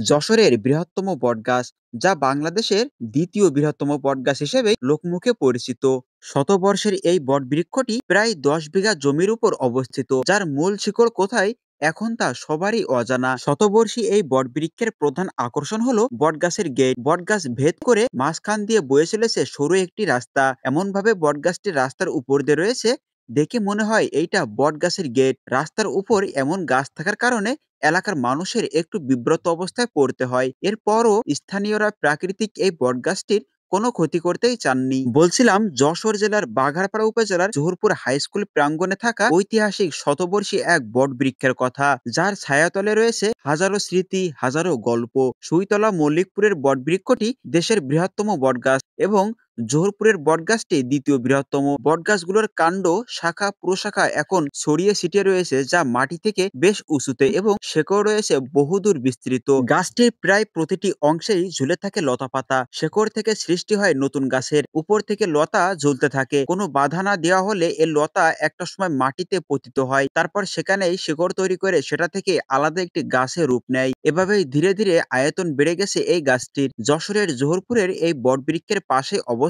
যশোরের বৃহত্তম বটগাছ, যা বাংলাদেশের দ্বিতীয় বৃহত্তম বটগাছ হিসেবে লোকমুখে পরিচিত। শতবর্ষের এই বটবৃক্ষটি প্রায় 10 বিঘা জমির উপর অবস্থিত, যার মূল শিকড় কোথায় এখন তা সবারই অজানা। শতবর্ষী এই বটবৃক্ষের প্রধান আকর্ষণ হলো বটগাছের গেট। বটগাছ ভেদ করে মাঝখান দিয়ে বয়ে চলেছে সরু একটি রাস্তা। এমনভাবে বটগাছটি রাস্তার উপর দিয়ে রয়েছে, দেখে মনে হয় এইটা বটগাছের গেট। রাস্তার উপর এমন গাছ থাকার কারণে এলাকার মানুষের একটু বিব্রত অবস্থায় পড়তে হয়। এরপরও স্থানীয়রা প্রাকৃতিক এই বটগাছটির কোনো ক্ষতি করতেই চাননি। বলছিলাম, যশোর জেলার বাঘারপাড়া উপজেলার জোহরপুর হাই স্কুল প্রাঙ্গণে থাকা ঐতিহাসিক শতবর্ষী এক বট বৃক্ষের কথা, যার ছায়াতলে রয়েছে হাজারো স্মৃতি, হাজারো গল্প। সুইতলা মল্লিকপুরের বটবৃক্ষটি দেশের বৃহত্তম বটগাছ এবং জোহরপুরের বটগাছটি দ্বিতীয় বৃহত্তম। বটগাছগুলোর কাণ্ড, শাখা প্রশাখা এখন ছড়িয়ে ছিটিয়ে রয়েছে, যা মাটি থেকে বেশ উঁচুতে এবং শেকড় রয়েছে বহুদূর বিস্তৃত। গাছটির প্রায় প্রতিটি অংশেই ঝুলে থাকে লতাপাতা। শেকড় থেকে সৃষ্টি হয় নতুন গাছের। উপর থেকে লতা ঝুলতে থাকে। কোনো বাধা না দেওয়া হলে এ লতা একটা সময় মাটিতে পতিত হয়, তারপর সেখানেই শিকড় তৈরি করে সেটা থেকে আলাদা একটি গাছের রূপ নেয়। এভাবেই ধীরে ধীরে আয়তন বেড়ে গেছে এই গাছটির। যশোরের জোহরপুরের এই বটবৃক্ষের পাশে অবস্থিত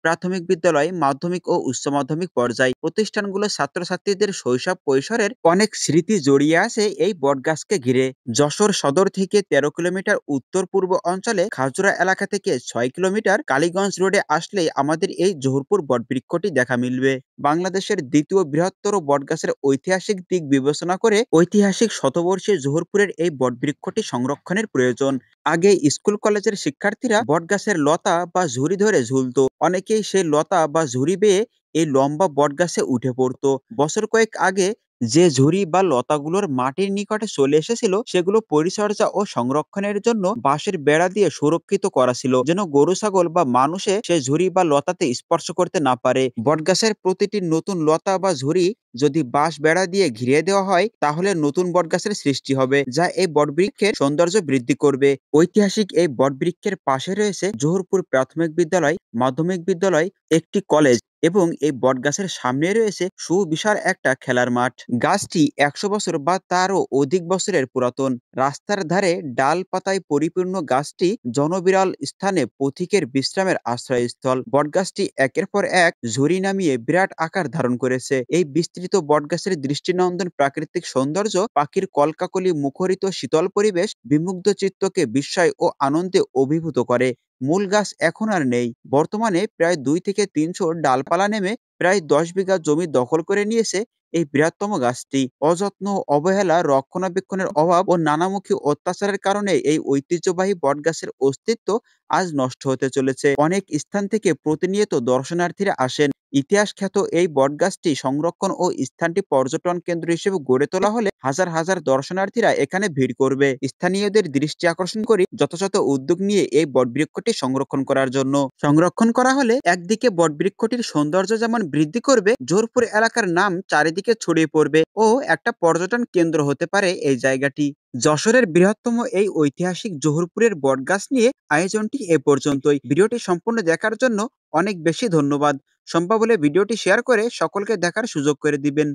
প্রাথমিক বিদ্যালয়, মাধ্যমিক ও উচ্চ মাধ্যমিক পর্যায় প্রতিষ্ঠানগুলো ছাত্রছাত্রীদের শৈশব কৈশোরের অনেক স্মৃতি জড়িয়ে আছে এই বটগাছকে ঘিরে। যশোর সদর থেকে 13 কিলোমিটার উত্তর পূর্ব অঞ্চলে খাজুরা এলাকা থেকে 6 কিলোমিটার কালীগঞ্জ রোডে আসলেই আমাদের এই জোহরপুর বটবৃক্ষটি দেখা মিলবে। বাংলাদেশের দ্বিতীয় বৃহত্তর বটগাছের ঐতিহাসিক দিক বিবেচনা করে ঐতিহাসিক শতবর্ষী জোহরপুরের এই বটবৃক্ষটি সংরক্ষণের প্রয়োজন। আগে স্কুল কলেজের শিক্ষার্থীরা বটগাছের লতা বা ঝুড়ি ধরে ঝুলতো। অনেকেই সেই লতা বা ঝুড়ি বেয়ে এই লম্বা বটগাছে উঠে পড়তো। বছর কয়েক আগে যে ঝুড়ি বা লতাগুলোর মাটির নিকটে চলে এসেছিল, সেগুলো পরিচর্যা ও সংরক্ষণের জন্য বাঁশের বেড়া দিয়ে সুরক্ষিত করা ছিল, যেন গরু ছাগল বা মানুষে সে ঝুড়ি বা লতাতে স্পর্শ করতে না পারে। বটগাছের প্রতিটি নতুন লতা বা ঝুড়ি যদি বাঁশ বেড়া দিয়ে ঘিরে দেওয়া হয়, তাহলে নতুন বটগাছের সৃষ্টি হবে, যা এই বটবৃক্ষের সৌন্দর্য বৃদ্ধি করবে। ঐতিহাসিক এই বটবৃক্ষের পাশে রয়েছে জোহরপুর প্রাথমিক বিদ্যালয়, মাধ্যমিক বিদ্যালয়, একটি কলেজ এবং এই বটগাছের সামনে রয়েছে সুবিশাল একটা খেলার মাঠ। গাছটি 100 বছর বা তারও অধিক বছরের পুরাতন। রাস্তার ধারে ডাল পাতায় পরিপূর্ণ গাছটি জনবিরল স্থানে পথিকের বিশ্রামের আশ্রয়স্থল। বটগাছটি একের পর এক ঝুরি নামিয়ে বিরাট আকার ধারণ করেছে। এই বিস্তৃত বটগাছের দৃষ্টিনন্দন প্রাকৃতিক সৌন্দর্য, পাখির কলকাকলি মুখরিত শীতল পরিবেশ বিমুগ্ধ চিত্তকে বিস্ময় ও আনন্দে অভিভূত করে। মূল গাছ এখন আর নেই। বর্তমানে প্রায় 2 থেকে 300 ডালপালা নেমে প্রায় 10 বিঘা জমি দখল করে নিয়েছে এই বৃহত্তম গাছটি। অযত্ন, অবহেলা, রক্ষণাবেক্ষণের অভাব ও নানামুখী অত্যাচারের কারণে এই ঐতিহ্যবাহী বটগাছের অস্তিত্ব আজ নষ্ট হতে চলেছে। অনেক স্থান থেকে প্রতিনিয়ত দর্শনার্থীরা আসেন। ইতিহাস খ্যাত এই বটগাছটি সংরক্ষণ ও স্থানটি পর্যটন কেন্দ্র হিসেবে গড়ে তোলা হলে হাজার হাজার দর্শনার্থীরা এখানে ভিড় করবে। স্থানীয়দের দৃষ্টি আকর্ষণ করি যথাযথ উদ্যোগ নিয়ে এই বটবৃক্ষটি সংরক্ষণ করার জন্য। সংরক্ষণ করা হলে একদিকে বটবৃক্ষটির সৌন্দর্য যেমন বৃদ্ধি করবে, জোরপুর এলাকার নাম চারিদিকে ছড়িয়ে পড়বে ও একটা পর্যটন কেন্দ্র হতে পারে এই জায়গাটি। যশোরের বৃহত্তম এই ঐতিহাসিক জোহরপুরের বটগাছ নিয়ে আয়োজনটি এ পর্যন্তই। ভিডিওটি সম্পূর্ণ দেখার জন্য অনেক বেশি ধন্যবাদ। সম্ভব হলে ভিডিওটি শেয়ার করে সকলকে দেখার সুযোগ করে দিবেন।